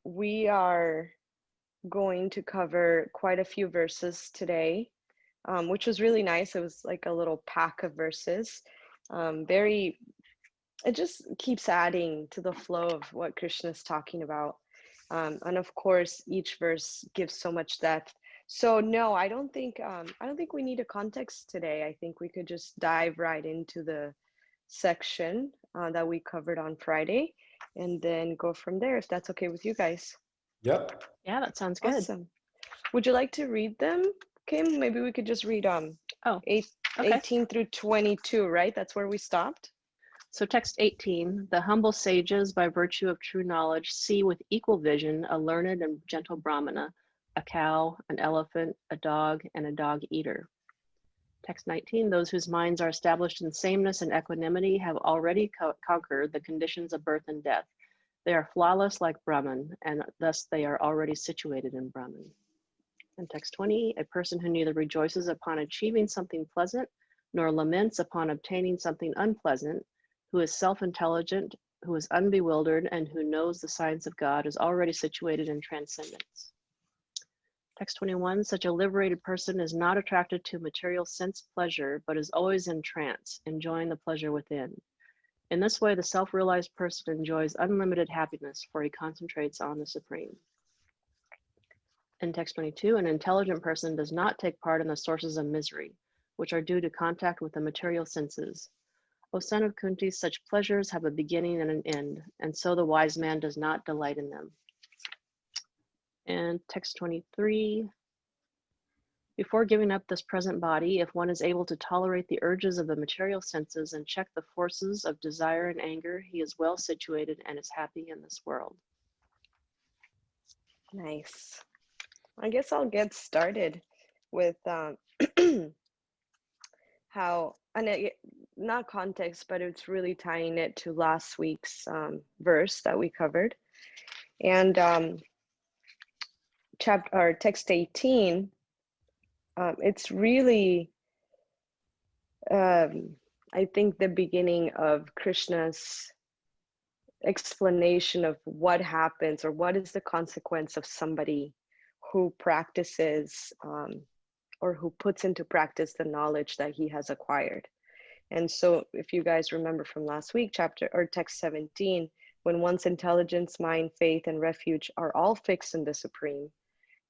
we are going to cover quite a few verses today, which was really nice. It was like a little pack of verses. It just keeps adding to the flow of what Krishna is talking about. And of course, each verse gives so much depth. So no, I don't think we need a context today. I think we could just dive right into the section that we covered on Friday, and then go from there, if that's okay with you guys. Yep. Yeah, that sounds good. Awesome. Would you like to read them, Kim? Maybe we could just read 18 through 22, right? That's where we stopped. So text 18, the humble sages by virtue of true knowledge see with equal vision a learned and gentle Brahmana, a cow, an elephant, a dog, and a dog eater. Text 19, those whose minds are established in sameness and equanimity have already conquered the conditions of birth and death. They are flawless like Brahman, and thus they are already situated in Brahman. And text 20, a person who neither rejoices upon achieving something pleasant, nor laments upon obtaining something unpleasant, who is self-intelligent, who is unbewildered, and who knows the science of God is already situated in transcendence. Text 21, such a liberated person is not attracted to material sense pleasure, but is always in trance, enjoying the pleasure within. In this way, the self-realized person enjoys unlimited happiness, for he concentrates on the Supreme. In text 22, an intelligent person does not take part in the sources of misery, which are due to contact with the material senses. O son of Kunti, such pleasures have a beginning and an end, and so the wise man does not delight in them. And text 23, before giving up this present body, if one is able to tolerate the urges of the material senses and check the forces of desire and anger, he is well situated and is happy in this world. Nice. I guess I'll get started with how, and not context, but it's really tying it to last week's verse that we covered. And text 18, it's really, I think, the beginning of Krishna's explanation of what happens, or what is the consequence of somebody who practices or who puts into practice the knowledge that he has acquired. And so if you guys remember from last week, text 17, when one's intelligence, mind, faith, and refuge are all fixed in the Supreme,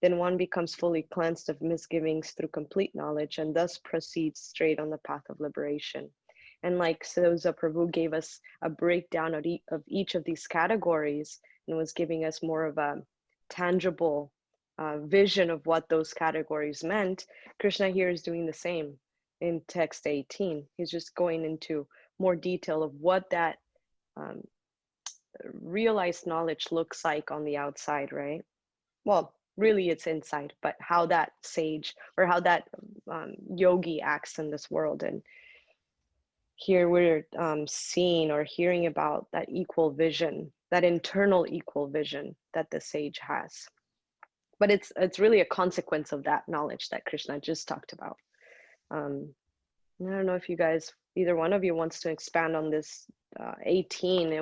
then one becomes fully cleansed of misgivings through complete knowledge, and thus proceeds straight on the path of liberation. And like Soza Prabhu gave us a breakdown of each of these categories, and was giving us more of a tangible vision of what those categories meant, Krishna here is doing the same in text 18. He's just going into more detail of what that realized knowledge looks like on the outside, right? Well, really it's inside, but how that sage, or how that yogi acts in this world. And here we're seeing or hearing about that equal vision, that internal equal vision that the sage has. But it's really a consequence of that knowledge that Krishna just talked about. I don't know if you guys, either one of you, wants to expand on this 18.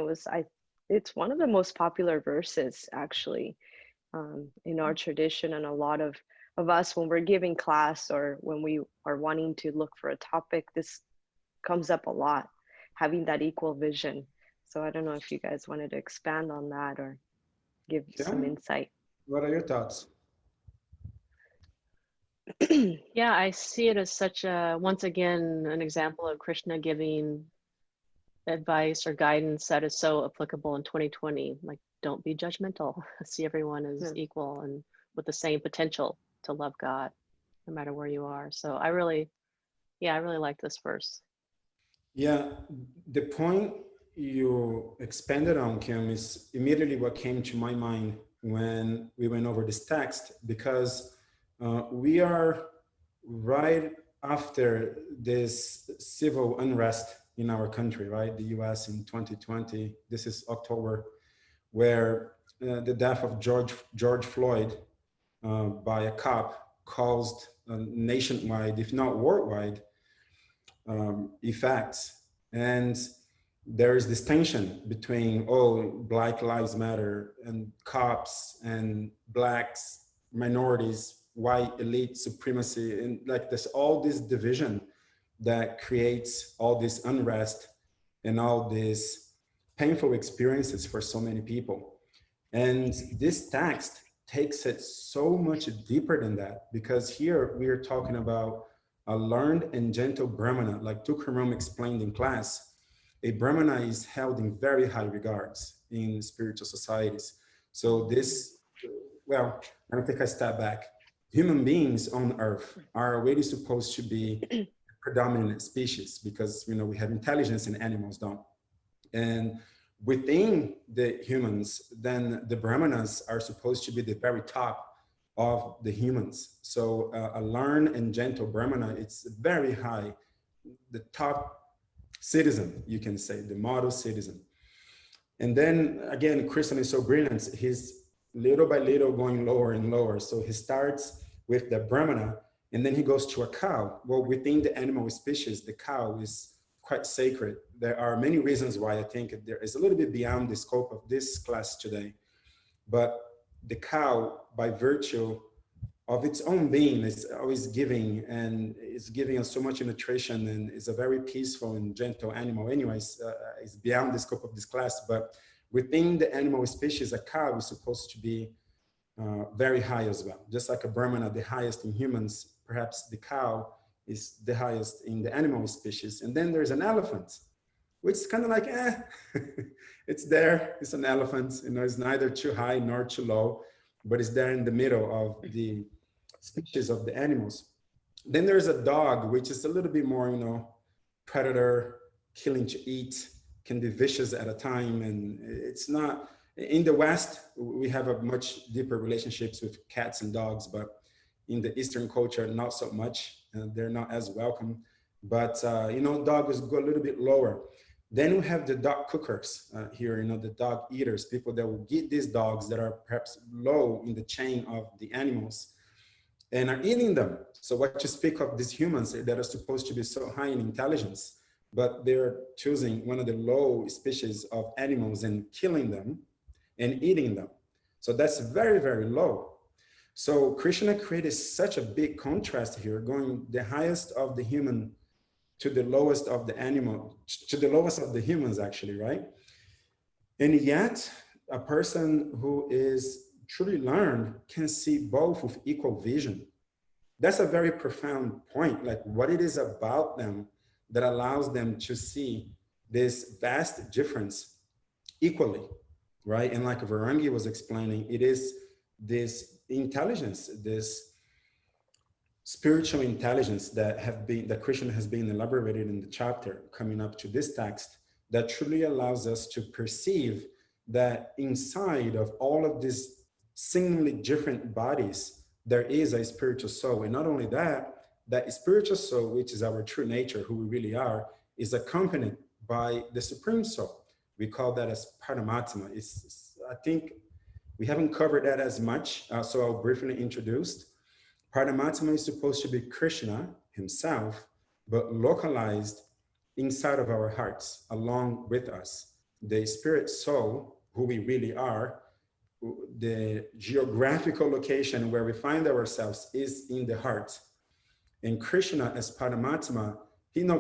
It's one of the most popular verses, actually, in our tradition, and a lot of us, when we're giving class or when we are wanting to look for a topic, this comes up a lot, having that equal vision. So I don't know if you guys wanted to expand on that or give some insight. What are your thoughts? Yeah, I see it as such a, once again, an example of Krishna giving advice or guidance that is so applicable in 2020. Like, don't be judgmental. See everyone as equal and with the same potential to love God, no matter where you are. So I really like this verse. Yeah, the point you expanded on, Kim, is immediately what came to my mind when we went over this text, because we are right after this civil unrest in our country, right? The US in 2020, this is October, where the death of George Floyd by a cop caused nationwide, if not worldwide, effects. And there is this tension between, oh, Black Lives Matter and cops and blacks, minorities, white elite supremacy, and like there's all this division that creates all this unrest and all these painful experiences for so many people. And this text takes it so much deeper than that, because here we are talking about a learned and gentle Brahmana, like Tukaram explained in class. A Brahmana is held in very high regards in spiritual societies. So this, well, let me take a step back. Human beings on Earth are already supposed to be a predominant species because, you know, we have intelligence and animals don't. And within the humans, then the Brahmanas are supposed to be the very top of the humans. So a learned and gentle Brahmana, it's very high, the top citizen, you can say, the model citizen. And then again, Krishna is so brilliant. He's little by little going lower and lower. So he starts with the Brahmana, and then he goes to a cow. Well, within the animal species, the cow is quite sacred. There are many reasons why I think there is a little bit beyond the scope of this class today. But the cow, by virtue of its own being, is always giving, and is giving us so much nutrition, and is a very peaceful and gentle animal. Anyways, it's beyond the scope of this class, but within the animal species, a cow is supposed to be very high as well. Just like a Brahmana, the highest in humans, perhaps the cow is the highest in the animal species. And then there's an elephant, which is kind of like, it's there, it's an elephant, you know, it's neither too high nor too low, but it's there in the middle of the species of the animals. Then there's a dog, which is a little bit more, you know, predator, killing to eat, can be vicious at a time. And it's not, in the West, we have a much deeper relationships with cats and dogs, but in the Eastern culture, not so much. They're not as welcome. But, you know, dogs go a little bit lower. Then we have the dog cookers here, you know, the dog eaters, people that will get these dogs that are perhaps low in the chain of the animals and are eating them. So what you speak of these humans that are supposed to be so high in intelligence, but they're choosing one of the low species of animals and killing them and eating them. So that's very, very low. So Krishna created such a big contrast here, going the highest of the human to the lowest of the animal, to the lowest of the humans actually, right? And yet a person who is truly learned can see both with equal vision. That's a very profound point, like what it is about them that allows them to see this vast difference equally, right? And like Varangi was explaining, it is this intelligence, this spiritual intelligence that Krishna has been elaborated in the chapter coming up to this text that truly allows us to perceive that inside of all of these seemingly different bodies, there is a spiritual soul. And not only that, that spiritual soul, which is our true nature, who we really are, is accompanied by the supreme soul. We call that as Paramatma. I think we haven't covered that as much, so I'll briefly introduce. Paramatma is supposed to be Krishna himself, but localized inside of our hearts, along with us. The spirit soul, who we really are, the geographical location where we find ourselves is in the heart. And Krishna as Paramatma,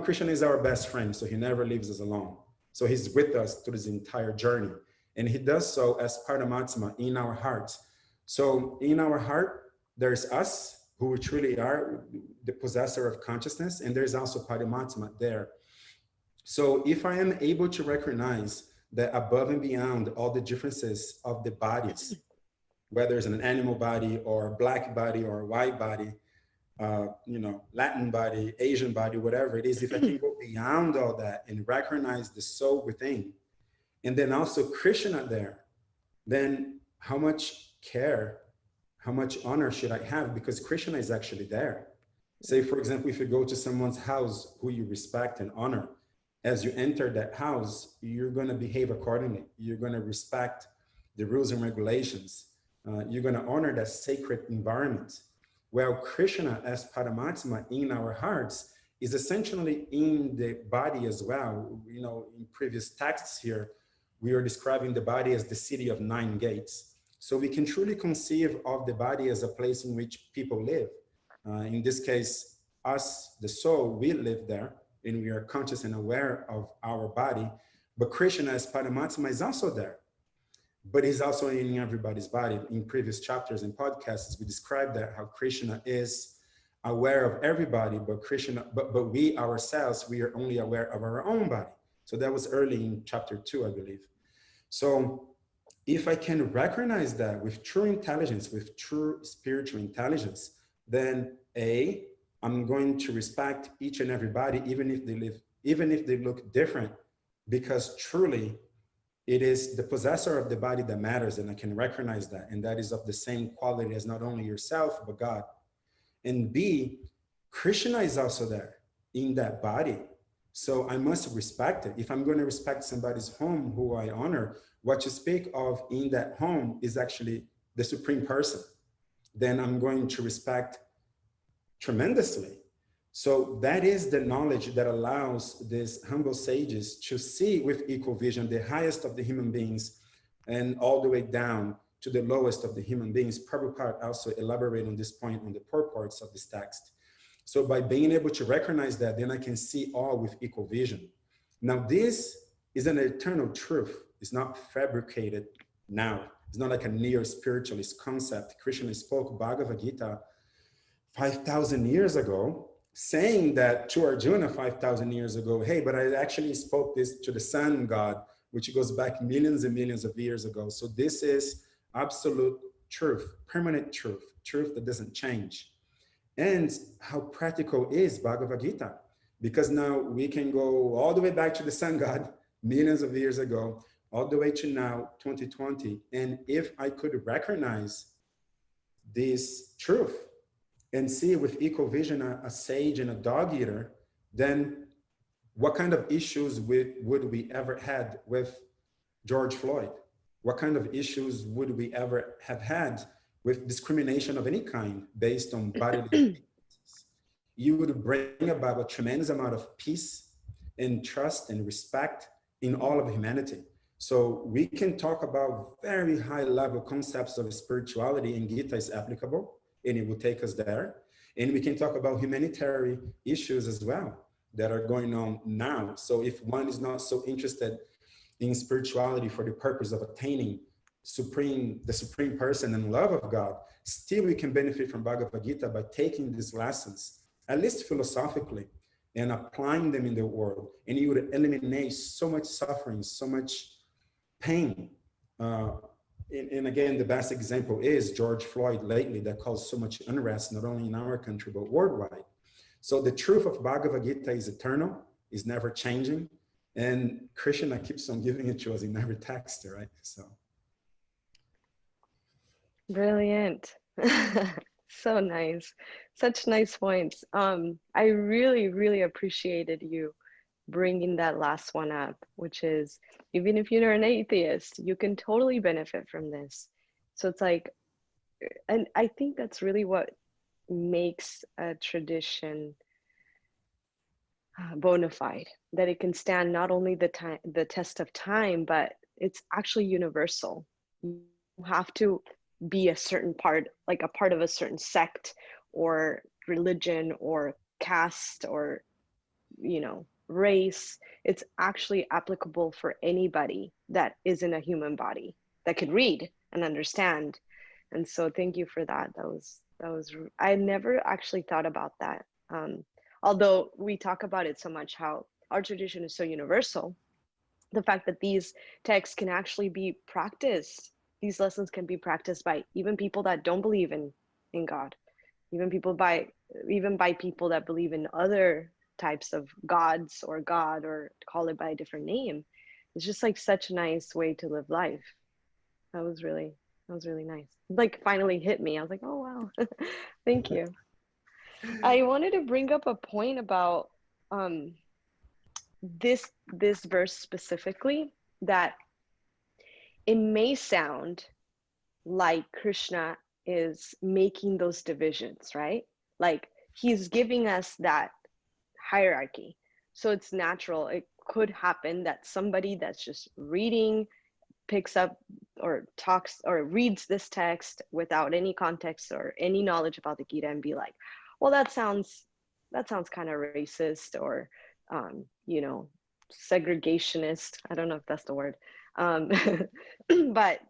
Krishna is our best friend, so he never leaves us alone. So he's with us through this entire journey. And he does so as Paramatma in our hearts. So in our heart, there's us, who we truly are, the possessor of consciousness, and there's also Paramatma there. So if I am able to recognize that above and beyond all the differences of the bodies, whether it's an animal body or a black body or a white body, Latin body, Asian body, whatever it is, if I can go beyond all that and recognize the soul within, and then also Krishna there, then how much care, how much honor should I have? Because Krishna is actually there. Say, for example, if you go to someone's house who you respect and honor, as you enter that house, you're going to behave accordingly. You're going to respect the rules and regulations. You're going to honor that sacred environment. Well, Krishna as Paramatma in our hearts is essentially in the body as well. You know, in previous texts here, we are describing the body as the city of 9 gates. So we can truly conceive of the body as a place in which people live. In this case, us, the soul, we live there, and we are conscious and aware of our body. But Krishna as Paramatma is also there, but he's also in everybody's body. In previous chapters and podcasts, we described that how Krishna is aware of everybody, but we ourselves, we are only aware of our own body. So that was early in chapter 2, I believe. So if I can recognize that with true intelligence, with true spiritual intelligence, then I'm going to respect each and everybody, even if they look different, because truly it is the possessor of the body that matters, and I can recognize that, and that is of the same quality as not only yourself, but God. And B, Krishna is also there in that body. So I must respect it. If I'm going to respect somebody's home who I honor, what you speak of in that home is actually the supreme person. Then I'm going to respect tremendously. So that is the knowledge that allows these humble sages to see with equal vision the highest of the human beings and all the way down to the lowest of the human beings. Prabhupada also elaborate on this point on the purports of this text. So by being able to recognize that, then I can see all with equal vision. Now, this is an eternal truth. It's not fabricated now. It's not like a neo-spiritualist concept. Krishna spoke Bhagavad Gita 5,000 years ago, saying that to Arjuna 5,000 years ago, hey, but I actually spoke this to the sun god, which goes back millions and millions of years ago. So this is absolute truth, permanent truth, truth that doesn't change. And how practical is Bhagavad Gita? Because now we can go all the way back to the sun god, millions of years ago, all the way to now, 2020. And if I could recognize this truth and see with equal vision a sage and a dog eater, then what kind of issues would we ever had with George Floyd? What kind of issues would we ever have had with discrimination of any kind based on bodily appearances? You would bring about a tremendous amount of peace and trust and respect in all of humanity. So we can talk about very high level concepts of spirituality, and Gita is applicable, and it will take us there. And we can talk about humanitarian issues as well that are going on now. So if one is not so interested in spirituality for the purpose of attaining the supreme person and love of God, still we can benefit from Bhagavad Gita by taking these lessons, at least philosophically, and applying them in the world. And you would eliminate so much suffering, so much pain. And again, the best example is George Floyd lately, that caused so much unrest, not only in our country, but worldwide. So the truth of Bhagavad Gita is eternal, is never changing. And Krishna keeps on giving it to us in every text, right? So. Brilliant. So nice. Such nice points. I really, really appreciated you bringing that last one up, which is, even if you're an atheist, you can totally benefit from this. So it's like, and I think that's really what makes a tradition bona fide, that it can stand not only the test of time, but it's actually universal. You have to be a certain part, like a part of a certain sect or religion or caste or, you know, race. It's actually applicable for anybody that is in a human body that could read and understand. And so thank you for that. That was I never actually thought about that. Although we talk about it so much, how our tradition is so universal, the fact that these texts can actually be practiced, these lessons can be practiced by even people that don't believe in God, even by people that believe in other types of gods or God, or call it by a different name. It's just like such a nice way to live life. That was really nice. Like finally hit me. I was like, oh wow. Thank you. I wanted to bring up a point about this verse specifically, that it may sound like Krishna is making those divisions, right? Like he's giving us that hierarchy. So it's natural. It could happen that somebody that's just reading, picks up or talks or reads this text without any context or any knowledge about the Gita and be like, well, that sounds kind of racist, or you know, segregationist. I don't know if that's the word. But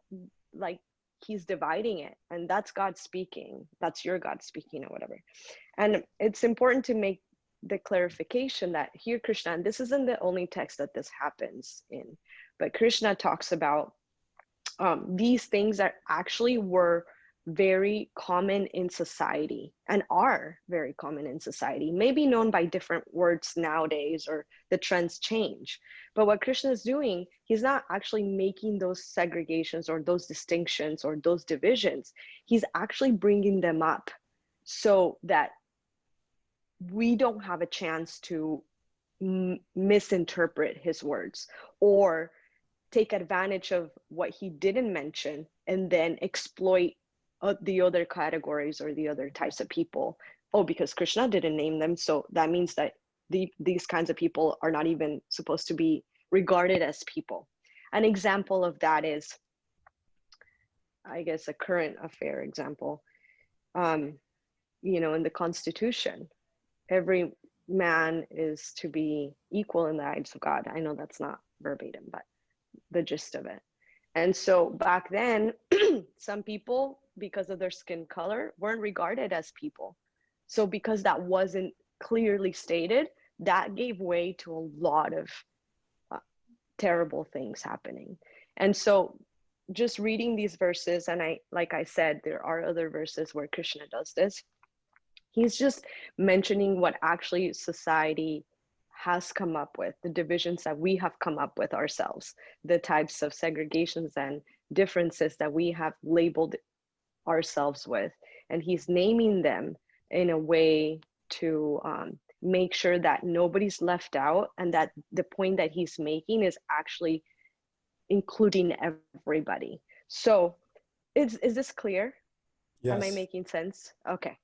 like, he's dividing it, and that's God speaking. That's your God speaking, or whatever. And it's important to make the clarification that here Krishna, and this isn't the only text that this happens in, but Krishna talks about these things that actually were very common in society and are very common in society, maybe known by different words nowadays, or the trends change. But what Krishna is doing, he's not actually making those segregations or those distinctions or those divisions. He's actually bringing them up so that we don't have a chance to misinterpret his words or take advantage of what he didn't mention and then exploit the other categories or the other types of people. Oh, because Krishna didn't name them, so that means that these kinds of people are not even supposed to be regarded as people. An example of that is, I guess, a current affair example. You know, in the Constitution, every man is to be equal in the eyes of God. I know that's not verbatim, but the gist of it. And so back then, some people, because of their skin color, weren't regarded as people. So because that wasn't clearly stated, that gave way to a lot of terrible things happening. And so just reading these verses, and like I said, there are other verses where Krishna does this. He's just mentioning what actually society has come up with, the divisions that we have come up with ourselves, the types of segregations and differences that we have labeled ourselves with. And he's naming them in a way to make sure that nobody's left out, and that the point that he's making is actually including everybody. So is this clear? Yes. Am I making sense? Okay.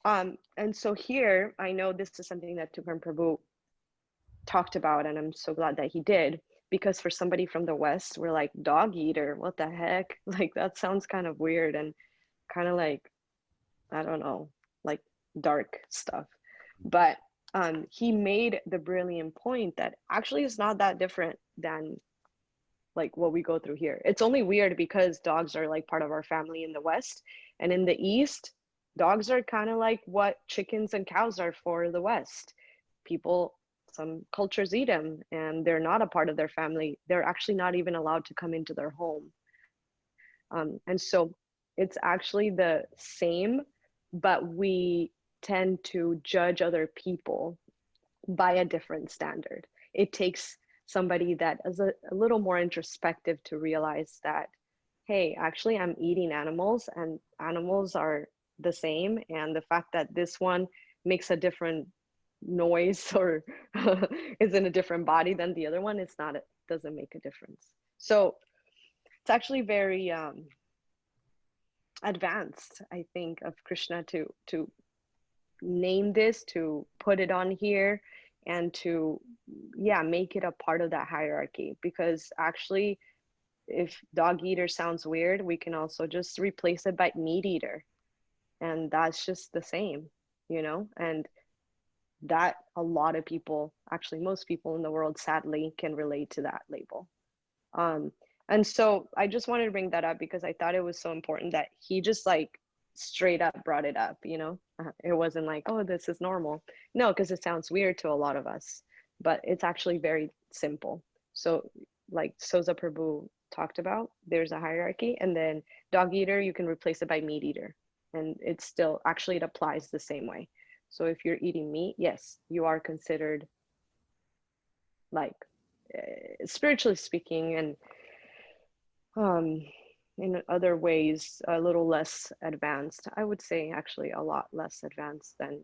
And so here, I know this is something that Tupan Prabhu talked about, and I'm so glad that he did, because for somebody from the West, we're like, dog eater, what the heck? Like, that sounds kind of weird and kind of like, I don't know, like dark stuff. But he made the brilliant point that actually it's not that different than like what we go through here. It's only weird because dogs are like part of our family in the West, and in the East, dogs are kind of like what chickens and cows are for the West. People, some cultures eat them, and they're not a part of their family. They're actually not even allowed to come into their home. And so it's actually the same, but we tend to judge other people by a different standard. It takes somebody that is a little more introspective to realize that, hey, actually I'm eating animals, and animals are the same, and the fact that this one makes a different noise or is in a different body than the other one, it's not, it doesn't make a difference. So it's actually very advanced, I think, of Krishna to name this, to put it on here, and to make it a part of that hierarchy. Because actually, if dog eater sounds weird, we can also just replace it by meat eater, and that's just the same, you know. And that a lot of people, actually most people in the world, sadly, can relate to that label. And so I just wanted to bring that up because I thought it was so important that he just like straight up brought it up, you know. It wasn't like, oh, this is normal. No, because it sounds weird to a lot of us, but it's actually very simple. So like Soza Prabhu talked about, there's a hierarchy, and then dog eater, you can replace it by meat eater, and it's still, actually it applies the same way. So if you're eating meat, yes, you are considered, like, spiritually speaking, and in other ways, a little less advanced. I would say actually a lot less advanced than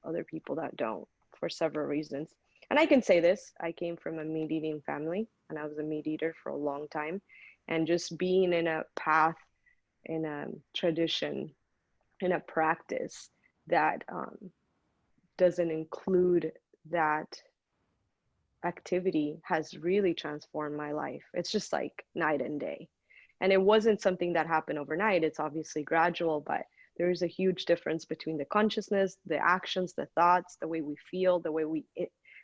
other people that don't, for several reasons. And I can say this, I came from a meat eating family, and I was a meat eater for a long time. And just being in a path, in a tradition, in a practice that doesn't include that activity has really transformed my life. It's just like night and day. And it wasn't something that happened overnight. It's obviously gradual, but there is a huge difference between the consciousness, the actions, the thoughts, the way we feel, the way we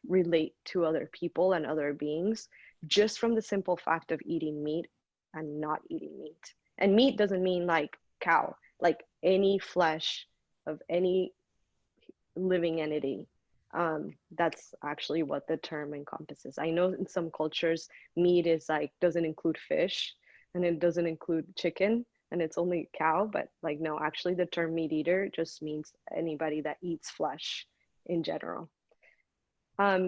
relate to other people and other beings, just from the simple fact of eating meat and not eating meat. And meat doesn't mean like cow, like any flesh of any living entity. That's actually what the term encompasses. I know in some cultures, meat is like, doesn't include fish and it doesn't include chicken and it's only cow, but like, no, actually the term meat eater just means anybody that eats flesh in general.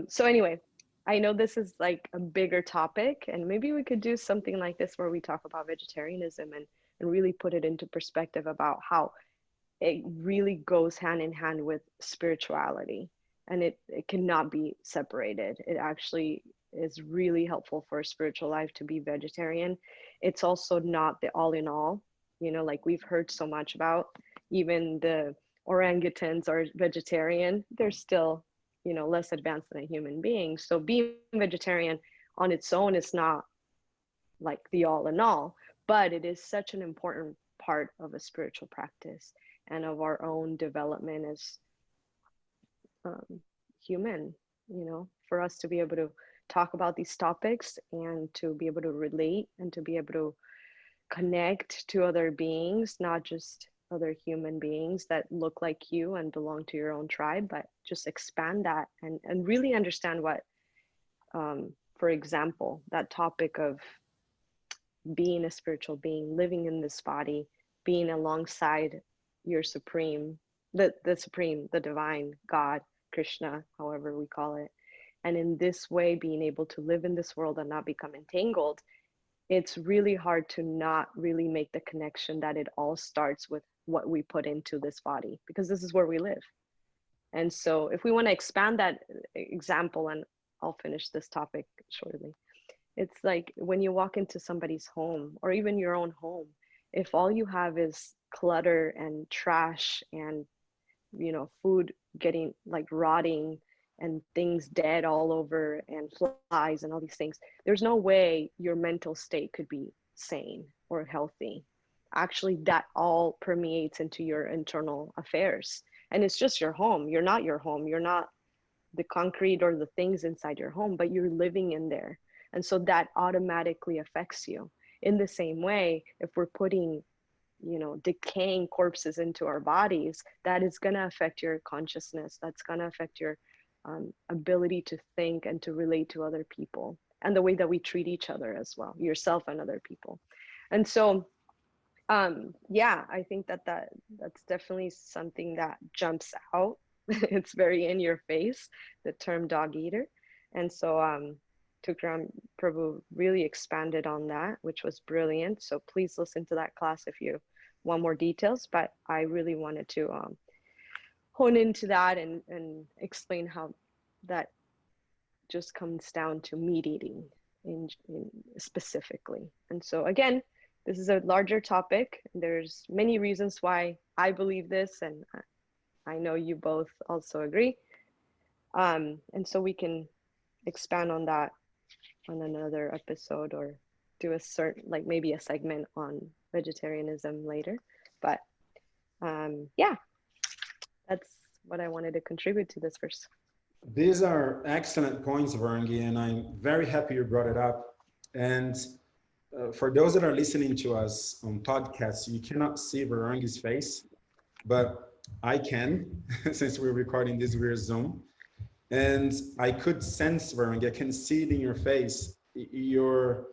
So anyway, I know this is like a bigger topic and maybe we could do something like this where we talk about vegetarianism and really put it into perspective about how it really goes hand in hand with spirituality and it cannot be separated. It actually is really helpful for a spiritual life to be vegetarian. It's also not the all in all, you know, like we've heard so much about. Even the orangutans are vegetarian. They're still, you know, less advanced than a human being. So being vegetarian on its own is not like the all in all, but it is such an important part of a spiritual practice and of our own development as human, you know, for us to be able to talk about these topics and to be able to relate and to be able to connect to other beings, not just other human beings that look like you and belong to your own tribe, but just expand that and really understand what, for example, that topic of being a spiritual being, living in this body, being alongside your supreme, the supreme, the divine God, Krishna, however we call it. And in this way, being able to live in this world and not become entangled, it's really hard to not really make the connection that it all starts with what we put into this body, because this is where we live. And so if we want to expand that example, and I'll finish this topic shortly, it's like when you walk into somebody's home or even your own home, if all you have is clutter and trash and, you know, food getting like rotting and things dead all over and flies and all these things, there's no way your mental state could be sane or healthy. Actually, that all permeates into your internal affairs. And it's just your home. You're not your home. You're not the concrete or the things inside your home, but you're living in there. And so that automatically affects you. In the same way, if we're putting, you know, decaying corpses into our bodies, that is going to affect your consciousness. That's going to affect your ability to think and to relate to other people, and the way that we treat each other as well, yourself and other people. And so, yeah, I think that's definitely something that jumps out. It's very in your face, the term dog eater. And so, Tukram Prabhu really expanded on that, which was brilliant. So please listen to that class if you want more details. But I really wanted to hone into that and explain how that just comes down to meat eating in specifically. And so again, this is a larger topic. There's many reasons why I believe this, and I know you both also agree. And so we can expand on that on another episode, or do a certain, like maybe a segment on vegetarianism later. But yeah, that's what I wanted to contribute to this verse. These are excellent points, Varangi, and I'm very happy you brought it up. And for those that are listening to us on podcasts, you cannot see Varangi's face, but I can, since we're recording this via Zoom. And I could sense, Varangi, I can see it in your face, your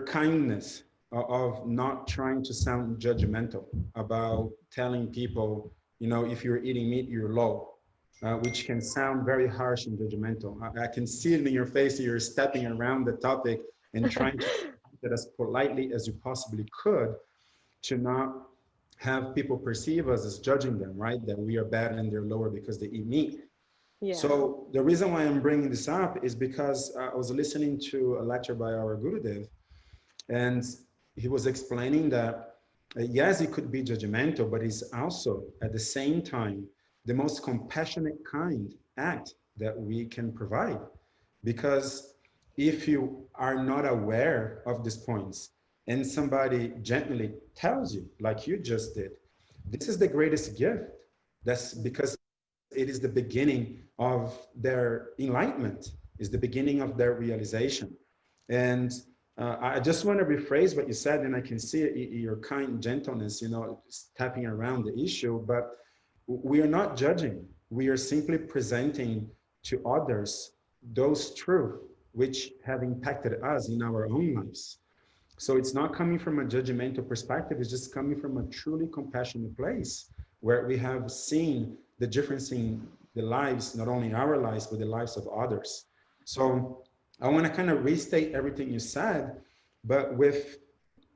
kindness of not trying to sound judgmental about telling people, you know, if you're eating meat, you're low, which can sound very harsh and judgmental. I can see it in your face that you're stepping around the topic and trying to say it as politely as you possibly could, to not have people perceive us as judging them, right? That we are bad and they're lower because they eat meat. Yeah. So the reason why I'm bringing this up is because I was listening to a lecture by our Gurudev, and he was explaining that, yes, it could be judgmental, but it's also at the same time the most compassionate kind act that we can provide. Because if you are not aware of these points and somebody gently tells you, like you just did, this is the greatest gift. That's because it is the beginning of their enlightenment, is the beginning of their realization. And I just want to rephrase what you said, and I can see your kind gentleness, you know, tapping around the issue, but we are not judging. We are simply presenting to others those truths which have impacted us in our own lives. So it's not coming from a judgmental perspective, it's just coming from a truly compassionate place where we have seen the difference in the lives, not only our lives, but the lives of others. So I want to kind of restate everything you said, but with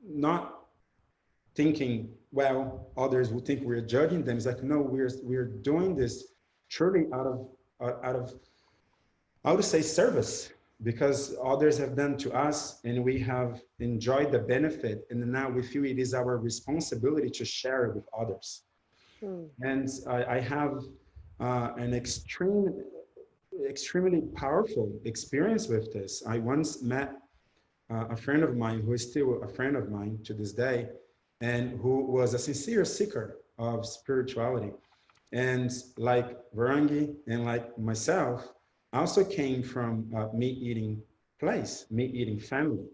not thinking, well, others will think we're judging them. It's like, no, we're doing this truly out of I would say service, because others have done to us and we have enjoyed the benefit, and now we feel it is our responsibility to share it with others. And I have an extremely powerful experience with this. I once met a friend of mine who is still a friend of mine to this day, and who was a sincere seeker of spirituality. And like Varangi and like myself, also came from a meat-eating place, meat-eating family.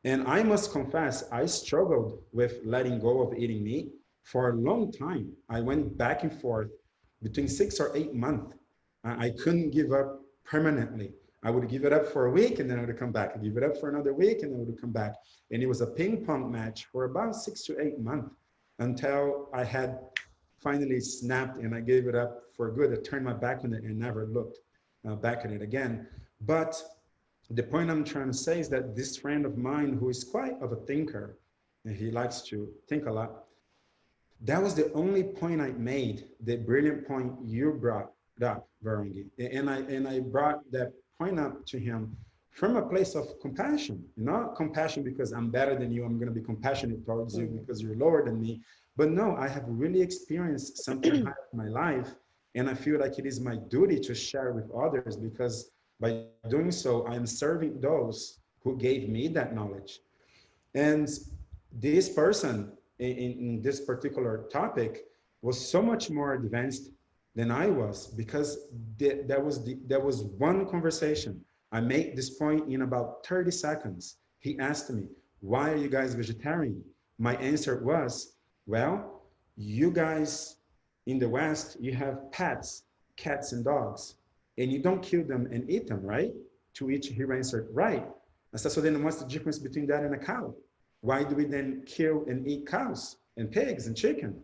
And I must confess, I struggled with letting go of eating meat for a long time. I went back and forth between 6 or 8 months. I couldn't give up permanently. I would give it up for a week and then I would come back. I'd give it up for another week and then I would come back. And it was a ping pong match for about 6 to 8 months until I had finally snapped and I gave it up for good. I turned my back on it and never looked back at it again. But the point I'm trying to say is that this friend of mine, who is quite of a thinker, and he likes to think a lot, that was the only point I made, the brilliant point you brought up, Varangi. And I brought that point up to him from a place of compassion, not compassion because I'm better than you, I'm going to be compassionate towards you because you're lower than me. But no, I have really experienced something high in my life, and I feel like it is my duty to share with others, because by doing so, I'm serving those who gave me that knowledge. And this person in this particular topic was so much more advanced than I was, because there was one conversation. I made this point in about 30 seconds. He asked me, why are you guys vegetarian? My answer was, well, you guys in the West, you have pets, cats and dogs, and you don't kill them and eat them, right? To which he answered, right. I said, so then what's the difference between that and a cow? Why do we then kill and eat cows and pigs and chicken?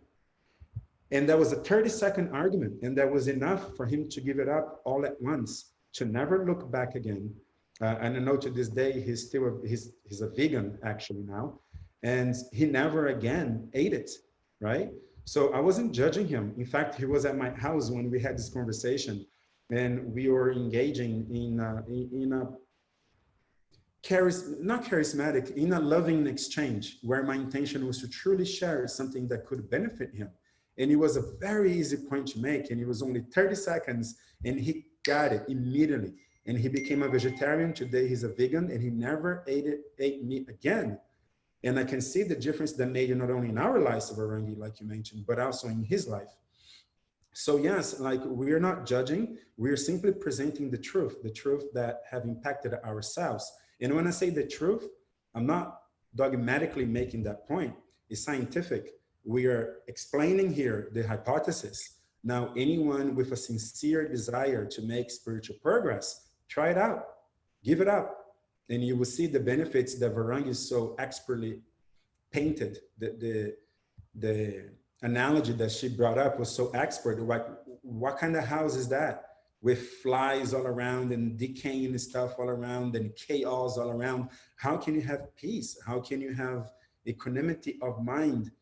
And that was a 30-second argument, and that was enough for him to give it up all at once, to never look back again. And I know to this day, he's a vegan actually now, and he never again ate it, right? So I wasn't judging him. In fact, he was at my house when we had this conversation, and we were engaging in a not charismatic, in a loving exchange, where my intention was to truly share something that could benefit him. And it was a very easy point to make, and it was only 30 seconds, and he got it immediately. And he became a vegetarian. Today he's a vegan, and he never ate meat again. And I can see the difference that made not only in our lives of Varangi, like you mentioned, but also in his life. So yes, like we're not judging, we're simply presenting the truth that have impacted ourselves. And when I say the truth, I'm not dogmatically making that point. It's scientific. We are explaining here the hypothesis. Now, anyone with a sincere desire to make spiritual progress, try it out, give it up, and you will see the benefits that Varangi so expertly painted. The analogy that she brought up was so expert. What kind of house is that? With flies all around and decaying stuff all around and chaos all around. How can you have peace? How can you have equanimity of mind?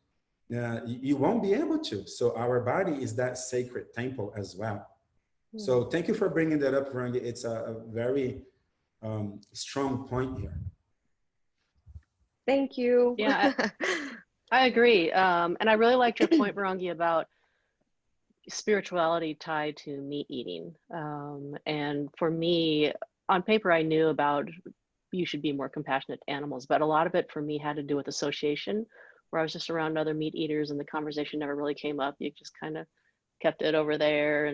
You won't be able to. So our body is that sacred temple as well. So thank you for bringing that up, Varangi. It's a very strong point here. Thank you. Yeah, I agree. And I really liked your point, Varangi, about spirituality tied to meat eating. And for me, on paper, I knew about you should be more compassionate to animals, but a lot of it for me had to do with association, where I was just around other meat eaters and the conversation never really came up. You just kind of kept it over there.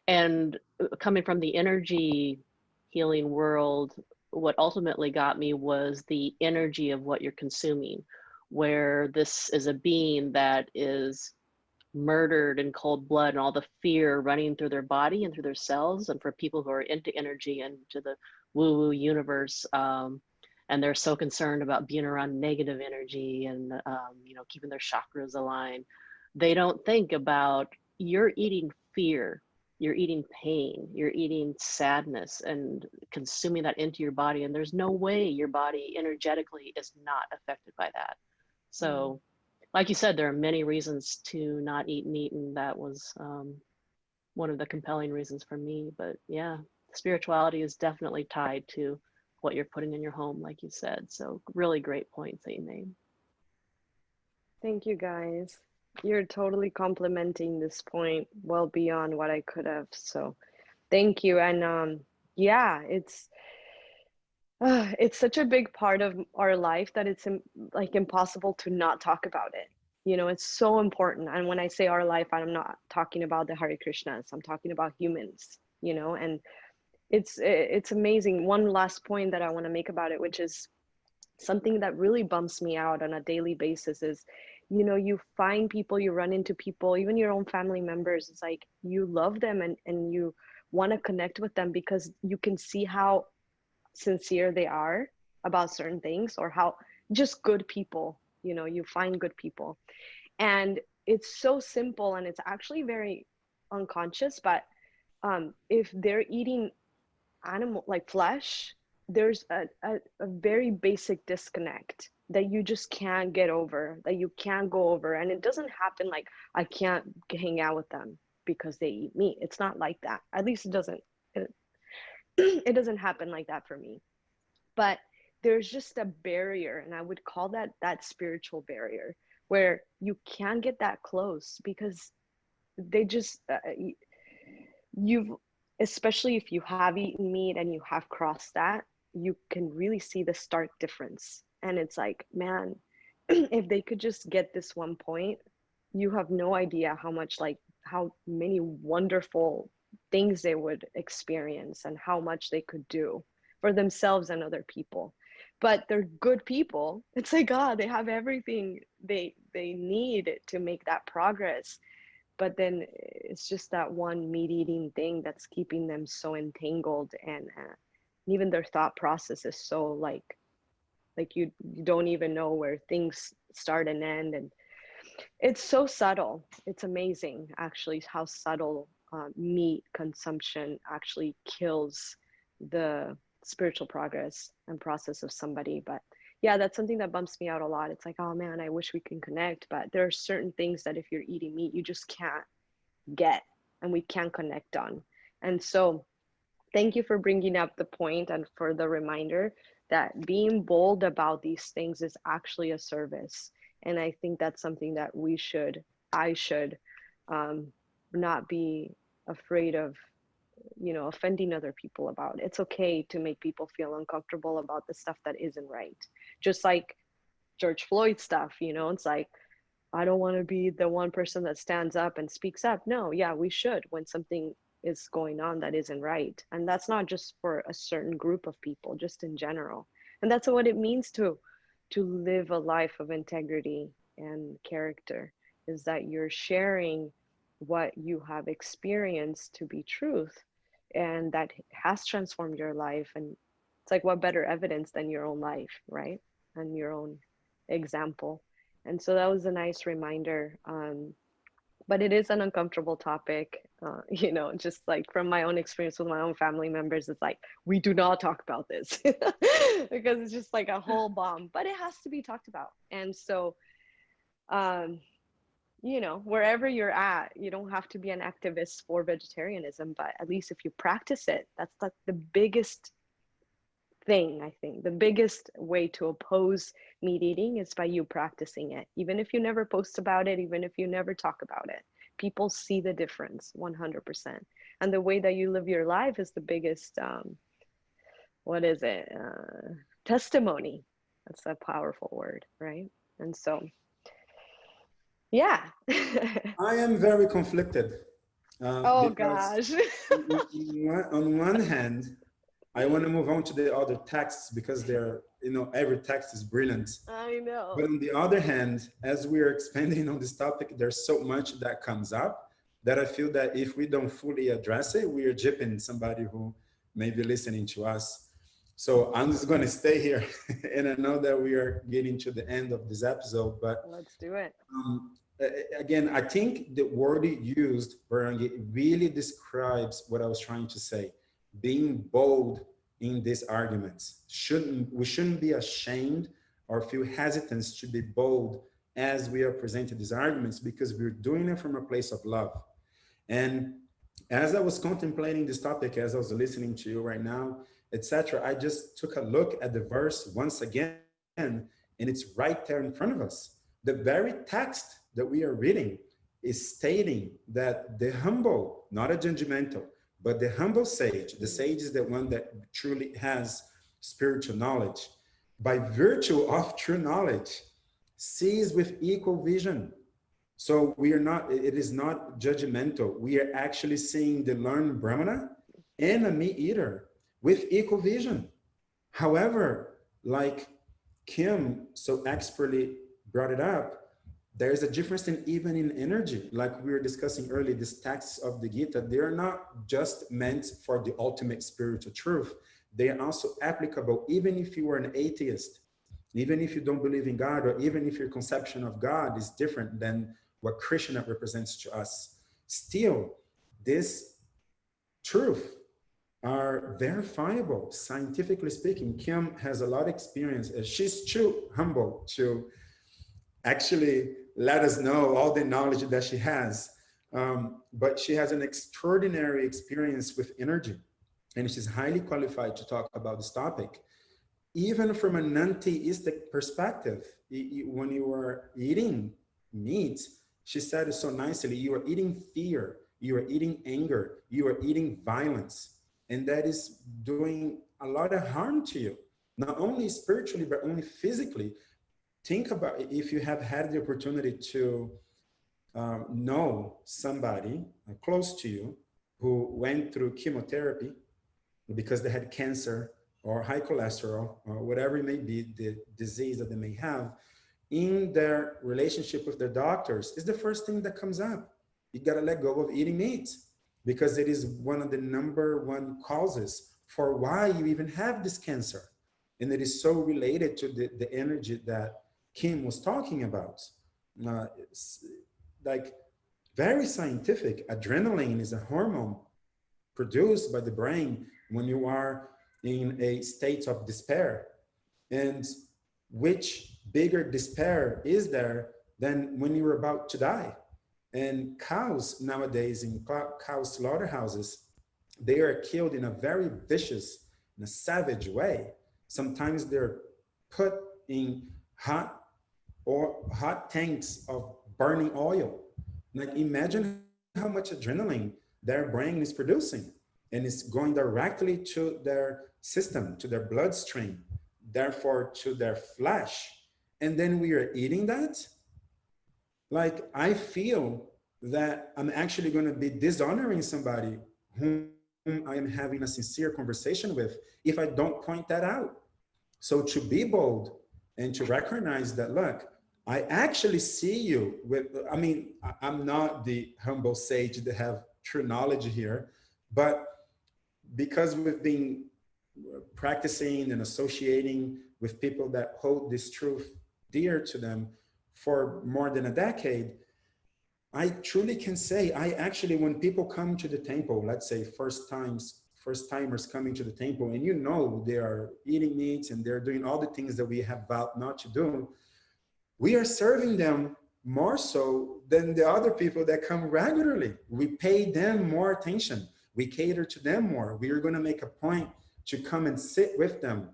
And coming from the energy healing world, what ultimately got me was the energy of what you're consuming, where this is a being that is murdered in cold blood and all the fear running through their body and through their cells. And for people who are into energy and to the woo-woo universe, and they're so concerned about being around negative energy and you know, keeping their chakras aligned, they don't think about you're eating fear, you're eating pain, you're eating sadness and consuming that into your body. And there's no way your body energetically is not affected by that. So like you said, there are many reasons to not eat meat, and that was one of the compelling reasons for me. But yeah, spirituality is definitely tied to what you're putting in your home, like you said. So really great points that you made. Thank you, guys. You're totally complimenting this point well beyond what I could have. So thank you. And yeah, it's such a big part of our life that it's like impossible to not talk about it. You know, it's so important. And when I say our life, I'm not talking about the Hare Krishnas. I'm talking about humans, you know, and it's amazing. One last point that I want to make about it, which is something that really bumps me out on a daily basis, is, you know, you find people, you run into people, even your own family members. It's like you love them and you want to connect with them because you can see how sincere they are about certain things, or how just good people, you know, you find good people. And it's so simple and it's actually very unconscious, but if they're eating animal like flesh, there's a very basic disconnect that you just can't get over, that you can't go over. And it doesn't happen like I can't hang out with them because they eat meat. It's not like that. At least it doesn't happen like that for me. But there's just a barrier, and I would call that spiritual barrier, where you can't get that close because they just you've, especially if you have eaten meat and you have crossed that, you can really see the stark difference. And it's like, man, if they could just get this one point, you have no idea how much, like how many wonderful things they would experience and how much they could do for themselves and other people. But they're good people. It's like, God, they have everything they need to make that progress. But then it's just that one meat eating thing that's keeping them so entangled, and even their thought process is so like you don't even know where things start and end. And it's so subtle. It's amazing actually how subtle meat consumption actually kills the spiritual progress and process of somebody. But yeah, that's something that bumps me out a lot. It's like, oh man, I wish we can connect, but there are certain things that if you're eating meat, you just can't get, and we can't connect on. And so thank you for bringing up the point and for the reminder that being bold about these things is actually a service. And I think that's something that I should not be afraid of, you know, offending other people about. It's okay to make people feel uncomfortable about the stuff that isn't right. Just like George Floyd stuff, you know, it's like, I don't want to be the one person that stands up and speaks up. No, yeah, we should when something is going on that isn't right. And that's not just for a certain group of people, just in general. And that's what it means to live a life of integrity and character, is that you're sharing what you have experienced to be truth, and that has transformed your life. And it's like, what better evidence than your own life, right? And your own example. And so that was a nice reminder. But it is an uncomfortable topic, you know, just like from my own experience with my own family members, it's like, we do not talk about this because it's just like a whole bomb, but it has to be talked about. And so, you know, wherever you're at, you don't have to be an activist for vegetarianism, but at least if you practice it, that's like the biggest thing. I think the biggest way to oppose meat eating is by you practicing it. Even if you never post about it, even if you never talk about it, people see the difference 100%. And the way that you live your life is the biggest, what is it? Testimony. That's a powerful word, right? And so, yeah. I am very conflicted Oh because gosh. on one hand, I want to move on to the other texts because they're, every text is brilliant. I know. But on the other hand, as we are expanding on this topic, there's so much that comes up that I feel that if we don't fully address it, we are jipping somebody who may be listening to us. So I'm just going to stay here. And I know that we are getting to the end of this episode, but Let's do it. Again, I think the word you used, Barangi, really describes what I was trying to say. Being bold in these arguments. We shouldn't be ashamed or feel hesitant to be bold as we are presenting these arguments, because we're doing it from a place of love. And as I was contemplating this topic, as I was listening to you right now, etc., I just took a look at the verse once again, and it's right there in front of us. The very text that we are reading is stating that the humble, not a judgmental, but the humble sage, the sage is the one that truly has spiritual knowledge, by virtue of true knowledge, sees with equal vision. So we are not, it is not judgmental. We are actually seeing the learned Brahmana and a meat eater with equal vision. However, like Kim so expertly brought it up, there's a difference even in energy. Like we were discussing earlier, these texts of the Gita, they are not just meant for the ultimate spiritual truth. They are also applicable even if you are an atheist, even if you don't believe in God, or even if your conception of God is different than what Krishna represents to us. Still, this truth are verifiable, scientifically speaking. Kim has a lot of experience. She's too humble to actually let us know all the knowledge that she has. But she has an extraordinary experience with energy, and she's highly qualified to talk about this topic. Even from an non-theistic perspective, when you are eating meat, she said it so nicely, you are eating fear, you are eating anger, you are eating violence. And that is doing a lot of harm to you, not only spiritually, but only physically. Think about if you have had the opportunity to know somebody close to you who went through chemotherapy because they had cancer or high cholesterol or whatever it may be, the disease that they may have, in their relationship with their doctors, is the first thing that comes up. You got to let go of eating meat, because it is one of the #1 causes for why you even have this cancer. And it is so related to the energy that Kim was talking about. It's like very scientific. Adrenaline is a hormone produced by the brain when you are in a state of despair. And which bigger despair is there than when you're about to die? And cows nowadays in cow slaughterhouses, they are killed in a very vicious, in a savage way. Sometimes they're put in hot tanks of burning oil. Like imagine how much adrenaline their brain is producing, and it's going directly to their system, to their bloodstream, therefore to their flesh. And then we are eating that. Like I feel that I'm actually going to be dishonoring somebody whom I am having a sincere conversation with if I don't point that out. So to be bold and to recognize that, look, I actually see you with, I mean, I'm not the humble sage that have true knowledge here, but because we've been practicing and associating with people that hold this truth dear to them for more than a decade, I truly can say, I actually, when people come to the temple, let's say first timers coming to the temple, and you know they are eating meat and they're doing all the things that we have vowed not to do, we are serving them more so than the other people that come regularly. We pay them more attention. We cater to them more. We are going to make a point to come and sit with them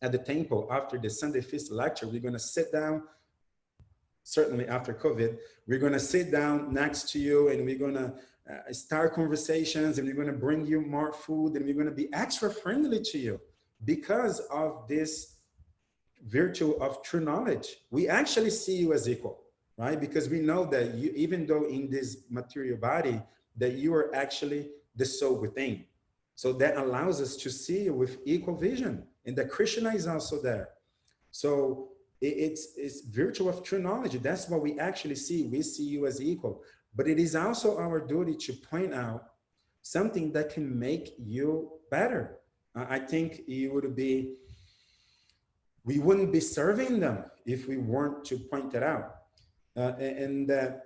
at the temple after the Sunday feast lecture. We're going to sit down certainly after COVID, we're going to sit down next to you and we're going to start conversations, and we're going to bring you more food, and we're going to be extra friendly to you because of this virtue of true knowledge. We actually see you as equal, right? Because we know that you, even though in this material body, that you are actually the soul within. So that allows us to see you with equal vision, and that Krishna is also there. So it's virtue of true knowledge. That's what we actually see. We see you as equal. But it is also our duty to point out something that can make you better. I think we wouldn't be serving them if we weren't to point it out. The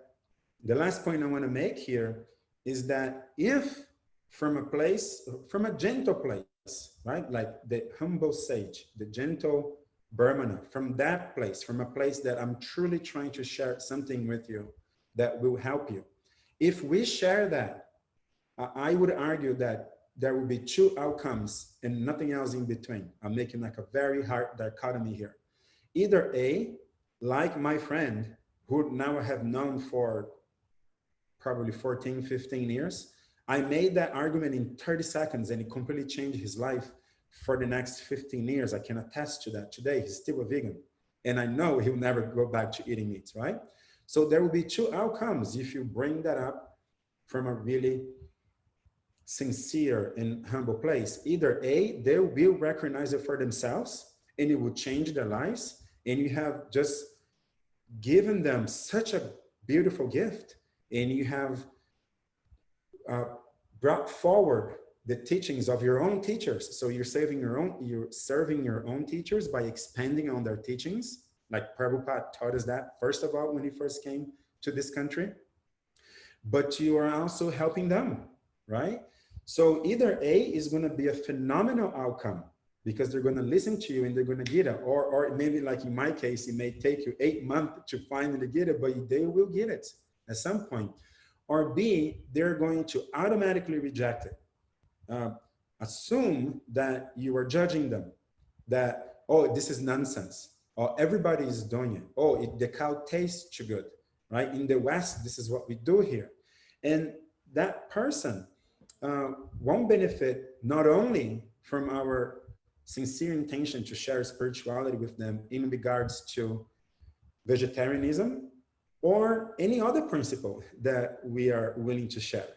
last point I want to make here is that if from a gentle place, right? Like the humble sage, the gentle Brahmana, from that place, from a place that I'm truly trying to share something with you that will help you. If we share that, I would argue that there will be two outcomes and nothing else in between. I'm making like a very hard dichotomy here. Either A, like my friend, who now I have known for probably 14, 15 years, I made that argument in 30 seconds and it completely changed his life for the next 15 years. I can attest to that. Today, he's still a vegan. And I know he'll never go back to eating meat, right? So there will be two outcomes if you bring that up from a really sincere and humble place. Either A, they will recognize it for themselves and it will change their lives. And you have just given them such a beautiful gift, and you have brought forward the teachings of your own teachers. So you're serving your own teachers by expanding on their teachings, like Prabhupada taught us that, first of all, when he first came to this country. But you are also helping them, right? So either A is going to be a phenomenal outcome because they're going to listen to you and they're going to get it. Or maybe like in my case, it may take you 8 months to finally get it, but they will get it at some point. Or B, they're going to automatically reject it. Assume that you are judging them, that, oh, this is nonsense. Or everybody is doing it. Oh, the cow tastes too good, right? In the West, this is what we do here. And that person won't benefit not only from our sincere intention to share spirituality with them in regards to vegetarianism or any other principle that we are willing to share.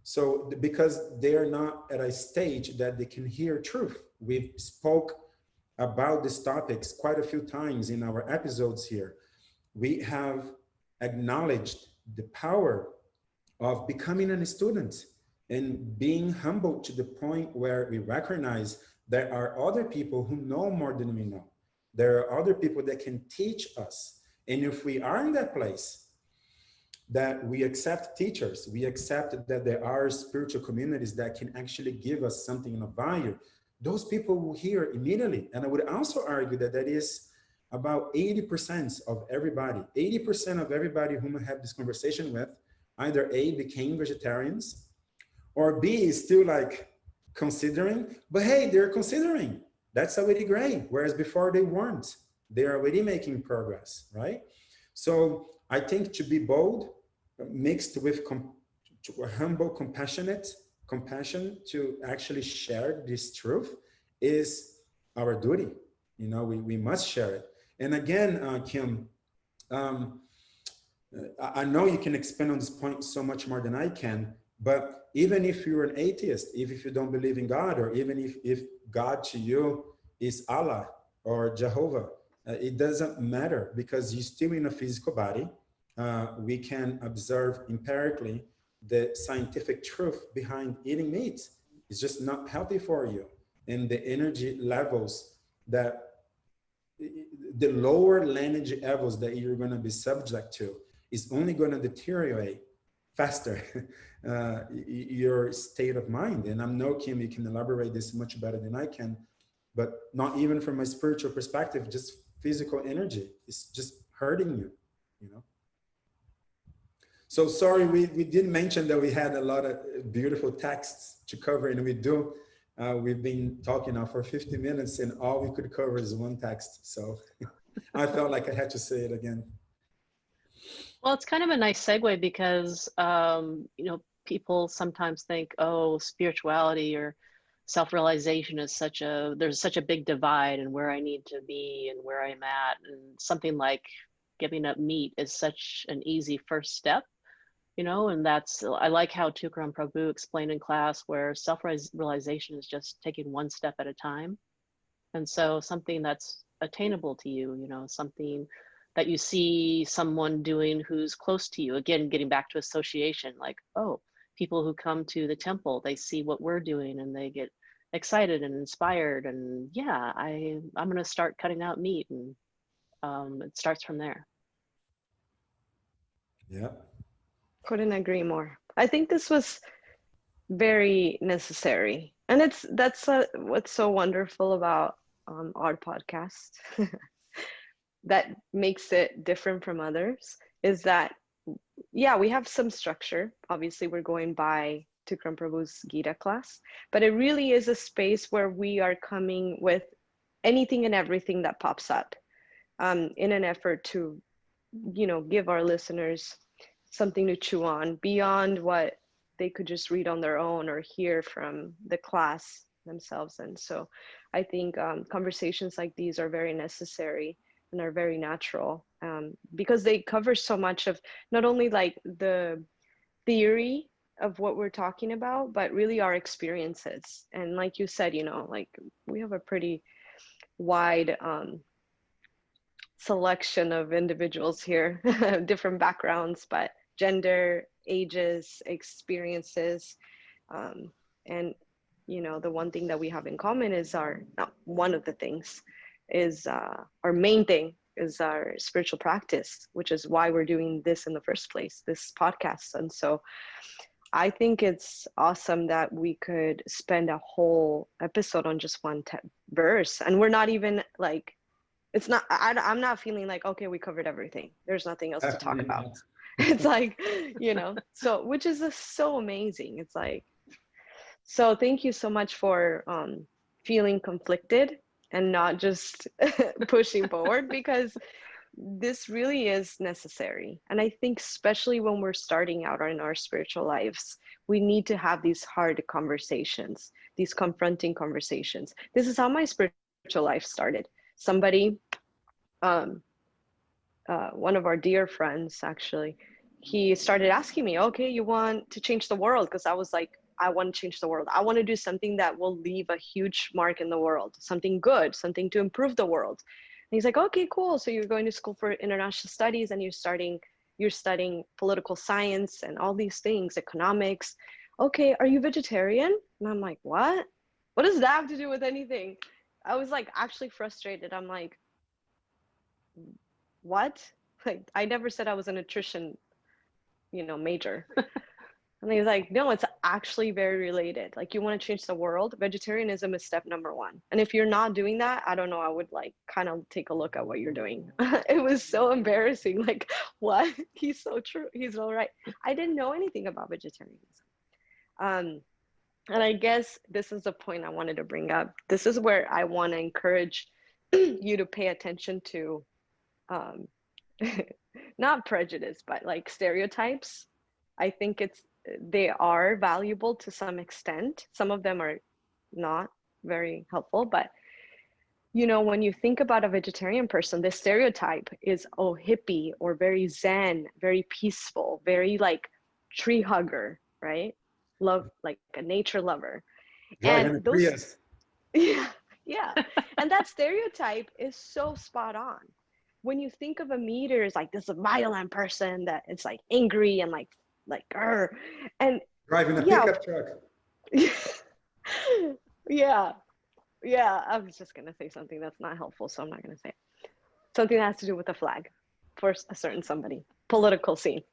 So because they are not at a stage that they can hear truth. We've spoke about these topics quite a few times in our episodes here. We have acknowledged the power of becoming a student and being humble to the point where we recognize there are other people who know more than we know. There are other people that can teach us. And if we are in that place, that we accept teachers, we accept that there are spiritual communities that can actually give us something of value, those people will hear immediately. And I would also argue that that is about 80% of everybody. 80% of everybody whom I have this conversation with, either A, became vegetarians, or B, is still like considering, but hey, they're considering. That's already great. Whereas before they weren't. They're already making progress, right? So I think to be bold, mixed with humble, compassion to actually share this truth is our duty. You know, we must share it. And again, Kim, I know you can expand on this point so much more than I can, but even if you're an atheist, if you don't believe in God, or even if God to you is Allah or Jehovah, it doesn't matter because you're still in a physical body. We can observe empirically the scientific truth behind eating meat. It's just not healthy for you. And the energy levels that, the lower energy levels that you're going to be subject to is only going to deteriorate faster your state of mind. And I'm no Kim, you can elaborate this much better than I can, but not even from a spiritual perspective, just physical energy. It's just hurting you, you know? So sorry, we didn't mention that we had a lot of beautiful texts to cover, and we do. We've been talking now for 50 minutes and all we could cover is one text. So I felt like I had to say it again. Well, it's kind of a nice segue because, you know, people sometimes think, oh, spirituality or self-realization is there's such a big divide in where I need to be and where I'm at. And something like giving up meat is such an easy first step, you know, and I like how Tukram Prabhu explained in class where self-realization is just taking one step at a time. And so something that's attainable to you, you know, something that you see someone doing who's close to you. Again, getting back to association, like, oh, people who come to the temple, they see what we're doing and they get excited and inspired. And yeah, I'm going to start cutting out meat. And it starts from there. Yeah. Couldn't agree more. I think this was very necessary. And that's what's so wonderful about our podcast that makes it different from others is that, yeah, we have some structure. Obviously, we're going by Tukram Prabhu's Gita class, but it really is a space where we are coming with anything and everything that pops up in an effort to, you know, give our listeners something to chew on beyond what they could just read on their own or hear from the class themselves. And so I think conversations like these are very necessary and are very natural because they cover so much of not only like the theory of what we're talking about, but really our experiences. And like you said, you know, like we have a pretty wide selection of individuals here, different backgrounds, but gender, ages, experiences. And, you know, the one thing that we have in common is one of the things is our main thing is our spiritual practice, which is why we're doing this in the first place, this podcast. And so I think it's awesome that we could spend a whole episode on just one verse. And we're not even like, it's not, I'm not feeling like, okay, we covered everything. There's nothing else to talk about. It's like, you know, so, which is so amazing. It's like, so thank you so much for feeling conflicted and not just pushing forward, because this really is necessary. And I think especially when we're starting out in our spiritual lives, we need to have these hard conversations, these confronting conversations. This is how my spiritual life started. Somebody, one of our dear friends, actually, he started asking me, okay, you want to change the world? Because I was like, I want to change the world. I want to do something that will leave a huge mark in the world, something good, something to improve the world. And he's like, okay, cool. So you're going to school for international studies and you're studying political science and all these things, economics. Okay, are you vegetarian? And I'm like, what? What does that have to do with anything? I was like actually frustrated. I'm like, what? Like, I never said I was a nutrition, you know, major. And he's like, no, it's actually very related. Like, you want to change the world? Vegetarianism is step number one. And if you're not doing that, I don't know, I would like kind of take a look at what you're doing. It was so embarrassing. Like, what? He's so true. He's all right. I didn't know anything about vegetarianism. And I guess this is the point I wanted to bring up. This is where I want to encourage you to pay attention to not prejudice, but like stereotypes. I think they are valuable to some extent. Some of them are not very helpful, but you know, when you think about a vegetarian person, the stereotype is, oh, hippie or very zen, very peaceful, very like tree hugger, right? Love, like a nature lover. And those, yeah. And that stereotype is so spot on. When you think of a meter as like this violent person that it's like angry and like and driving a pickup truck. Yeah, I was just gonna say something that's not helpful, so I'm not gonna say it. Something that has to do with the flag for a certain somebody, political scene.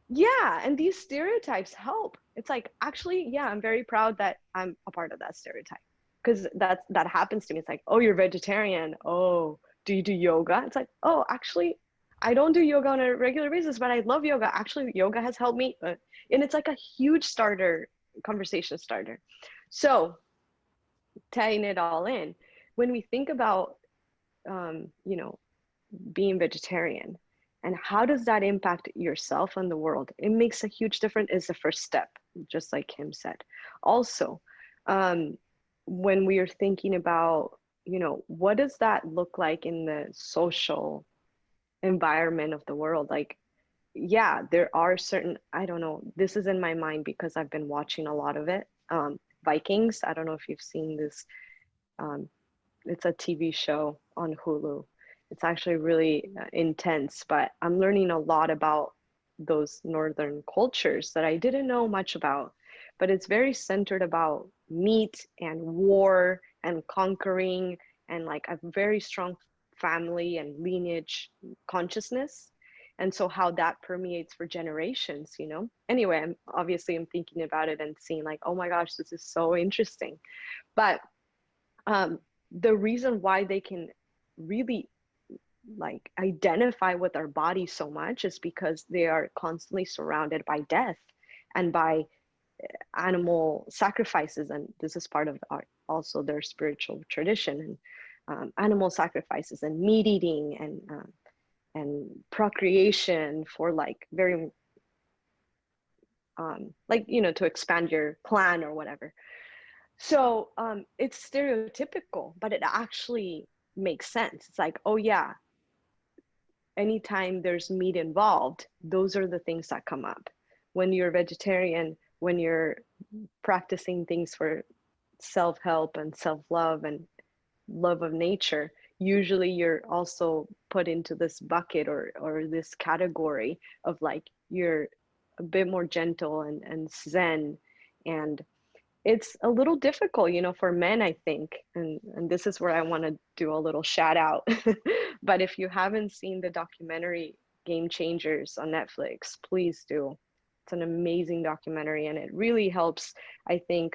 Yeah, and these stereotypes help. It's like, actually, yeah, I'm very proud that I'm a part of that stereotype, because that happens to me. It's like, oh, you're vegetarian. Oh, do you do yoga? It's like, oh, actually, I don't do yoga on a regular basis, but I love yoga. Actually, yoga has helped me. And it's like a huge conversation starter. So tying it all in, when we think about, you know, being vegetarian, and how does that impact yourself and the world? It makes a huge difference. Is the first step, just like Kim said. Also, when we are thinking about, you know, what does that look like in the social environment of the world? Like, yeah, there are certain, I don't know, this is in my mind because I've been watching a lot of it. Vikings, I don't know if you've seen this. It's a TV show on Hulu. It's actually really intense, but I'm learning a lot about those northern cultures that I didn't know much about. But it's very centered about meat and war and conquering, and like a very strong family and lineage consciousness. And so how that permeates for generations, you know? Anyway, I'm thinking about it and seeing like, oh my gosh, this is so interesting. But the reason why they can really like identify with our body so much is because they are constantly surrounded by death and by animal sacrifices. And this is part of also their spiritual tradition, and animal sacrifices and meat eating and procreation for like very like, you know, to expand your clan or whatever. So it's stereotypical, but it actually makes sense. It's like, oh yeah, anytime there's meat involved, those are the things that come up. When you're vegetarian, when you're practicing things for self-help and self-love and love of nature, usually you're also put into this bucket or this category of like, you're a bit more gentle and zen. And it's a little difficult, you know, for men, I think. And this is where I want to do a little shout out. But if you haven't seen the documentary Game Changers on Netflix, please do. It's an amazing documentary, and it really helps, I think,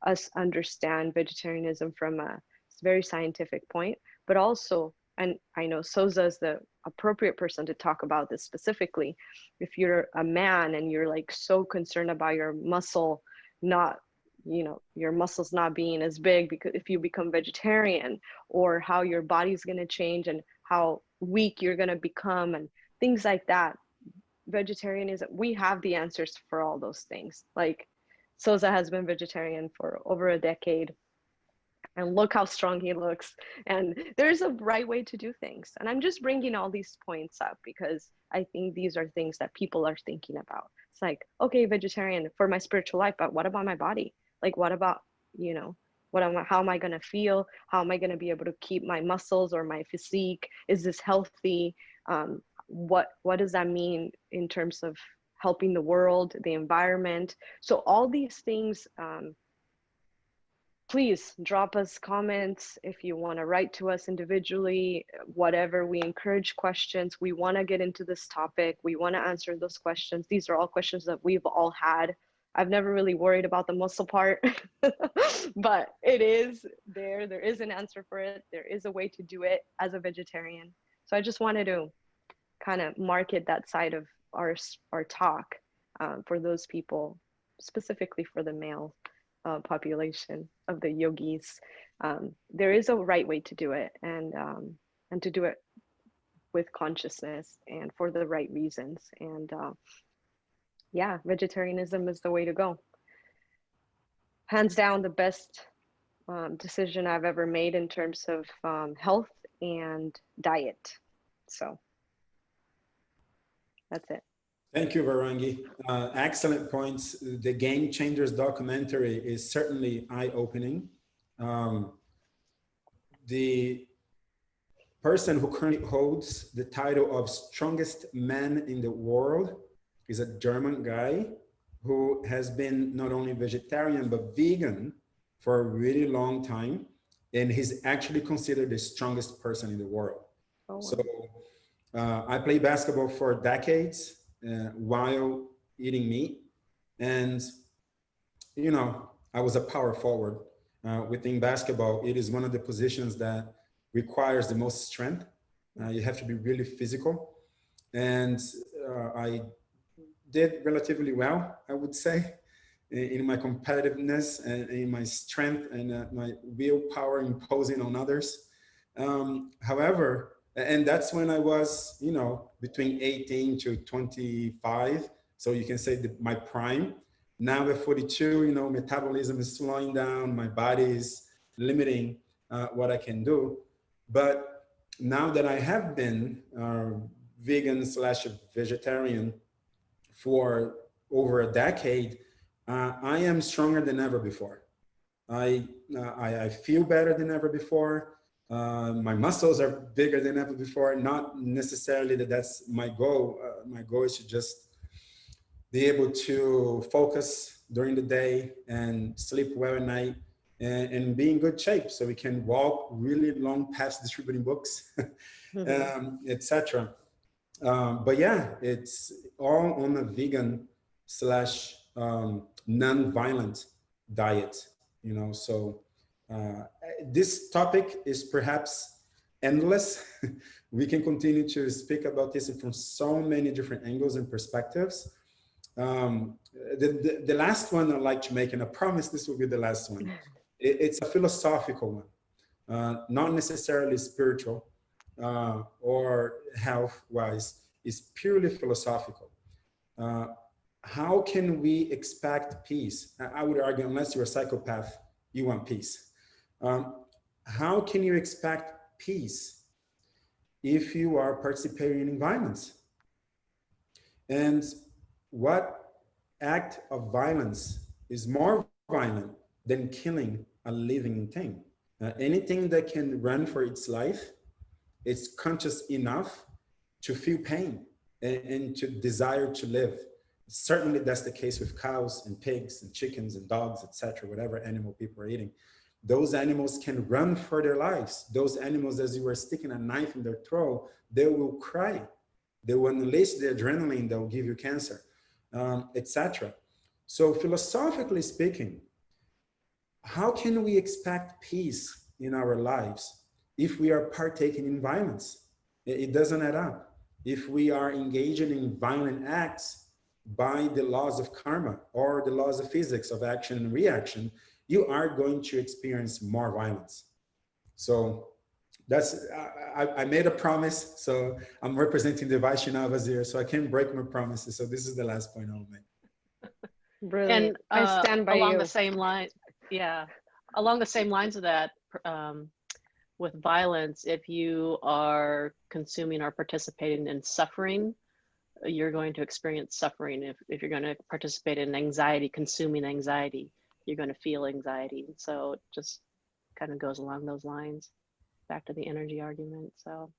us understand vegetarianism from a very scientific point, but also, and I know Soza is the appropriate person to talk about this specifically. If you're a man and you're like so concerned about your muscle not, you know, your muscles not being as big because if you become vegetarian, or how your body's going to change and how weak you're going to become and things like that, vegetarianism, we have the answers for all those things. Like Soza has been vegetarian for over a decade, and look how strong he looks. And there's a right way to do things. And I'm just bringing all these points up because I think these are things that people are thinking about. It's like, okay, vegetarian for my spiritual life, but what about my body? Like, what about, you know, how am I going to feel? How am I going to be able to keep my muscles or my physique? Is this healthy? What does that mean in terms of helping the world, the environment? So all these things, please drop us comments if you want to write to us individually, whatever. We encourage questions. We want to get into this topic. We want to answer those questions. These are all questions that we've all had. I've never really worried about the muscle part, but it is there. There is an answer for it. There is a way to do it as a vegetarian. So I just wanted to kind of market that side of our talk for those people, specifically for the male population of the yogis. There is a right way to do it, and to do it with consciousness and for the right reasons. And yeah, vegetarianism is the way to go. Hands down, the best decision I've ever made in terms of health and diet. So that's it. Thank you, Varangi. Excellent points. The Game Changers documentary is certainly eye-opening. The person who currently holds the title of strongest man in the world is a German guy who has been not only vegetarian, but vegan for a really long time. And he's actually considered the strongest person in the world. Oh, wow. So I played basketball for decades while eating meat. And, you know, I was a power forward. Within basketball, it is one of the positions that requires the most strength. You have to be really physical. And I did relatively well, I would say, in my competitiveness and in my strength and my willpower imposing on others. However, And that's when I was, you know, between 18 to 25. So you can say that my prime. Now at 42, you know, metabolism is slowing down. My body is limiting what I can do. But now that I have been vegan slash vegetarian for over a decade, I am stronger than ever before. I feel better than ever before. My muscles are bigger than ever before. Not necessarily that that's my goal. My goal is to just be able to focus during the day and sleep well at night and be in good shape so we can walk really long paths distributing books, etc. But yeah, it's all on a vegan slash non-violent diet, you know. So this topic is perhaps endless. We can continue to speak about this from so many different angles and perspectives. The last one I'd like to make, and I promise this will be the last one, it's a philosophical one, not necessarily spiritual or health-wise. It's purely philosophical. How can we expect peace? I would argue, unless you're a psychopath, you want peace. How can you expect peace if you are participating in violence? And what act of violence is more violent than killing a living thing? Anything that can run for its life, it's conscious enough to feel pain and to desire to live. Certainly that's the case with cows and pigs and chickens and dogs, etc., whatever animal people are eating. Those animals can run for their lives. Those animals, as you were sticking a knife in their throat, they will cry. They will unleash the adrenaline that will give you cancer, etc. So philosophically speaking, how can we expect peace in our lives if we are partaking in violence? It doesn't add up. If we are engaging in violent acts by the laws of karma or the laws of physics of action and reaction, you are going to experience more violence. So that's, I made a promise, so I'm representing the Vaishnavas here, so I can't break my promises. So this is the last point I'll make. Brilliant. And I stand by along you. the same line, yeah, along the same lines of that, with violence, if you are consuming or participating in suffering, you're going to experience suffering. If you're going to participate in anxiety, consuming anxiety, you're going to feel anxiety. So it just kind of goes along those lines, back to the energy argument. So,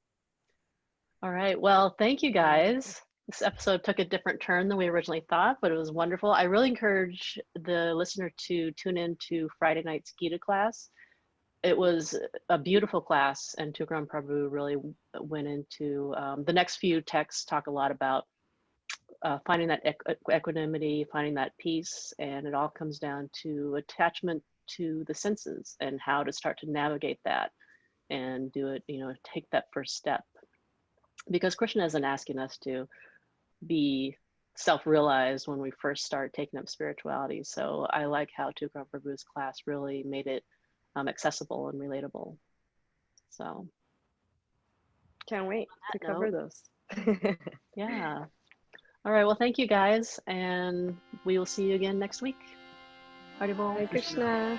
all right, well, thank you guys. This episode took a different turn than we originally thought, but it was wonderful. I really encourage the listener to tune in to Friday night's Gita class. It was a beautiful class, and Tukram Prabhu really went into the next few texts talk a lot about finding that equanimity, finding that peace, and it all comes down to attachment to the senses and how to start to navigate that and do it, you know, take that first step. Because Krishna isn't asking us to be self-realized when we first start taking up spirituality. So I like how Tukram Prabhu's class really made it accessible and relatable. So Can't wait to cover those. Yeah. All right, well, thank you guys, and we will see you again next week. Haribol. Hare Krishna.